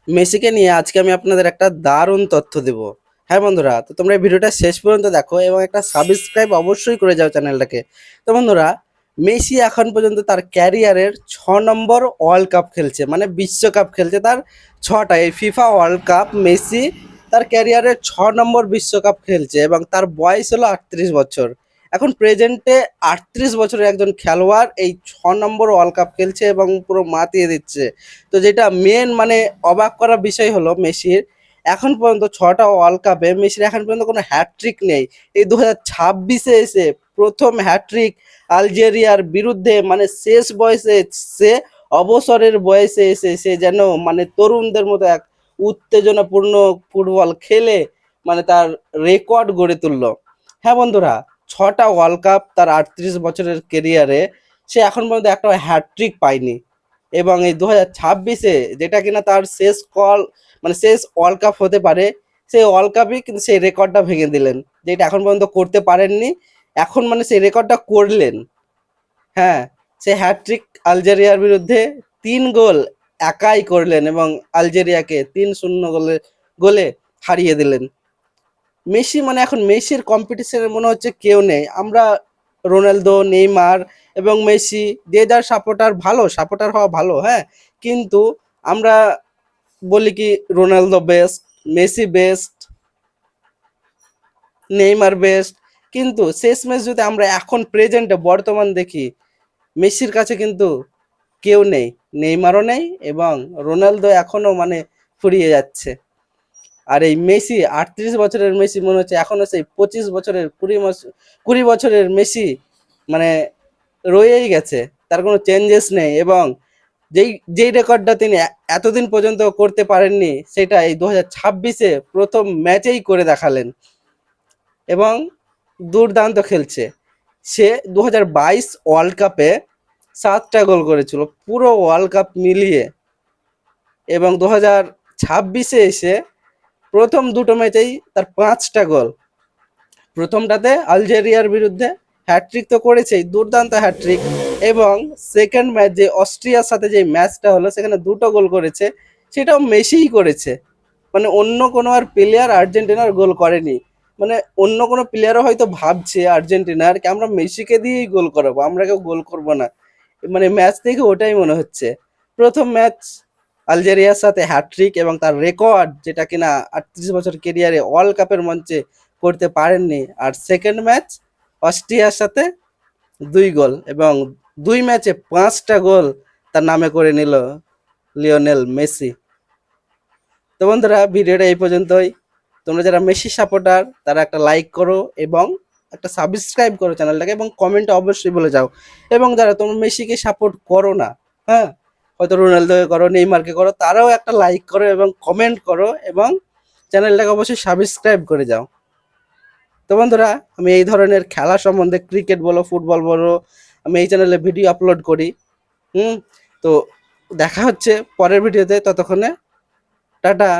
মেসিকে নিয়ে আজকে আমি আপনাদের একটা দারুণ তথ্য দেব। হ্যাঁ বন্ধুরা, তো তোমরা এই ভিডিওটা শেষ পর্যন্ত দেখো এবং একটা সাবস্ক্রাইব অবশ্যই করে যাও চ্যানেলটাকে। তো বন্ধুরা, মেসি এখন পর্যন্ত তার ক্যারিয়ারের 6 নম্বর ওয়ার্ল্ড কাপ খেলছে, মানে বিশ্বকাপ খেলছে তার 6টা। এই ফিফা ওয়ার্ল্ড কাপ মেসি তার ক্যারিয়ারের 6 নম্বর বিশ্বকাপ খেলছে এবং তার বয়স হলো 38 বছর। এখন প্রেজেন্টে 38 বছরের একজন খেলোয়াড় এই 6 নম্বর ওয়ার্ল্ড কাপ খেলছে এবং পুরো মাতিয়ে দিচ্ছে। তো যেটা মেন মানে অবাক করা বিষয় হলো মেসির এখন পর্যন্ত 6টা ওয়ার্ল্ড কাপে মেসির এখন পর্যন্ত কোনো হ্যাট্রিক নেই। এই 2026-এ এসে প্রথম হ্যাট্রিক আলজেরিয়ার বিরুদ্ধে, মানে শেষ বয়সে, সে অবসরের বয়সে এসে সে যেন মানে তরুণদের মতো এক উত্তেজনাপূর্ণ ফুটবল খেলে মানে তার রেকর্ড গড়ে তুললো। হ্যাঁ বন্ধুরা, 6টা ওয়ার্ল্ড কাপ তার 38 বছরের কেরিয়ারে সে এখন পর্যন্ত একটা হ্যাট্রিক পায়নি। এবং এই 2026-এ যেটা কিনা তার শেষ কল, মানে শেষ ওয়ার্ল্ড কাপ হতে পারে, সেই ওয়ার্ল্ড কাপই কিন্তু সেই রেকর্ডটা ভেঙে দিলেন, যেটা এখন পর্যন্ত করতে পারেননি। এখন মানে সেই রেকর্ডটা করলেন। হ্যাঁ, সে হ্যাট্রিক আলজেরিয়ার বিরুদ্ধে 3 গোল একাই করলেন এবং আলজেরিয়াকে 3-0 গোলে হারিয়ে দিলেন। মেসি মানে এখন মেসির কম্পিটিশনের মনে হচ্ছে কেউ নেই। আমরা রোনালদো, নেইমার এবং মেসি যে যার সাপোর্টার, ভালো সাপোর্টার হওয়া ভালো, হ্যাঁ, কিন্তু আমরা বলি কি Ronaldo best, Messi best, Neymar best, কিন্তু শেষমেশ যদি আমরা এখন প্রেজেন্টে বর্তমান দেখি, মেসির কাছে কিন্তু কেউ নেই, নেইমারও নেই এবং রোনালদো এখনো মানে ফুরিয়ে যাচ্ছে। আর এই মেসি 38 বছরের মেসি মনে হচ্ছে এখনো সেই 25 বছরের 20 বছরের মেসি মানে রয়েই গেছে, তার কোনো চেঞ্জেস নেই। এবং যেই রেকর্ডটা তিনি এতদিন পর্যন্ত করতে পারেননি, সেটা এই 2026-এ প্রথম ম্যাচেই করে দেখালেন এবং দুর্দান্ত খেলছে। সে 2022 ওয়ার্ল্ড কাপে 7টা গোল করেছিল পুরো ওয়ার্ল্ড কাপ মিলিয়ে, এবং 2026-এ এসে প্রথম দুটো ম্যাচেই তার 5টা গোল। প্রথমটাতে আলজেরিয়ার বিরুদ্ধে হ্যাট্রিক তো করেছেই, দুর্দান্ত হ্যাট্রিক। এবং সেকেন্ড ম্যাচ যে অস্ট্রিয়ার সাথে যে ম্যাচটা হলো, সেখানে 2টো গোল করেছে, সেটাও মেসিই করেছে। মানে অন্য কোনো আর প্লেয়ার আর্জেন্টিনার গোল করেনি। মানে অন্য কোনো প্লেয়ারও হয়তো ভাবছে আর্জেন্টিনার কি আমরা মেসিকে দিয়েই গোল করাবো, আমরা কেউ গোল করবো না। মানে ম্যাচ থেকে ওটাই মনে হচ্ছে। প্রথম ম্যাচ আলজেরিয়ার সাথে হ্যাট্রিক এবং তার রেকর্ড যেটা কিনা 38 বছর কেরিয়ারে ওয়ার্ল্ড কাপের মঞ্চে করতে পারেননি। আর সেকেন্ড ম্যাচ অস্ট্রিয়ার সাথে 2 গোল এবং 2 ম্যাচে 5টা গোল তার নামে করে নিল লিওনেল মেসি। তো বন্ধুরা, ভিডিওটা এই পর্যন্তই। তোমরা যারা মেসি সাপোর্টার তারা একটা লাইক করো এবং একটা সাবস্ক্রাইব করো চ্যানেলটাকে, এবং কমেন্টে অবশ্যই বলে যাও। এবং যারা তোমরা মেসিকে সাপোর্ট করো না, হ্যাঁ, হয়তো রোনালদোকে করো, নেইমারকে করো, তারাও একটা লাইক করো এবং কমেন্ট করো এবং চ্যানেলটাকে অবশ্যই সাবস্ক্রাইব করে যাও। তো বন্ধুরা, আমি এই ধরনের খেলা সম্বন্ধে, ক্রিকেট বলো, ফুটবল বলো, আমি এই চ্যানেলে ভিডিও আপলোড করি। হুম, তো দেখা হচ্ছে পরের ভিডিওতে, ততক্ষণে টাটা।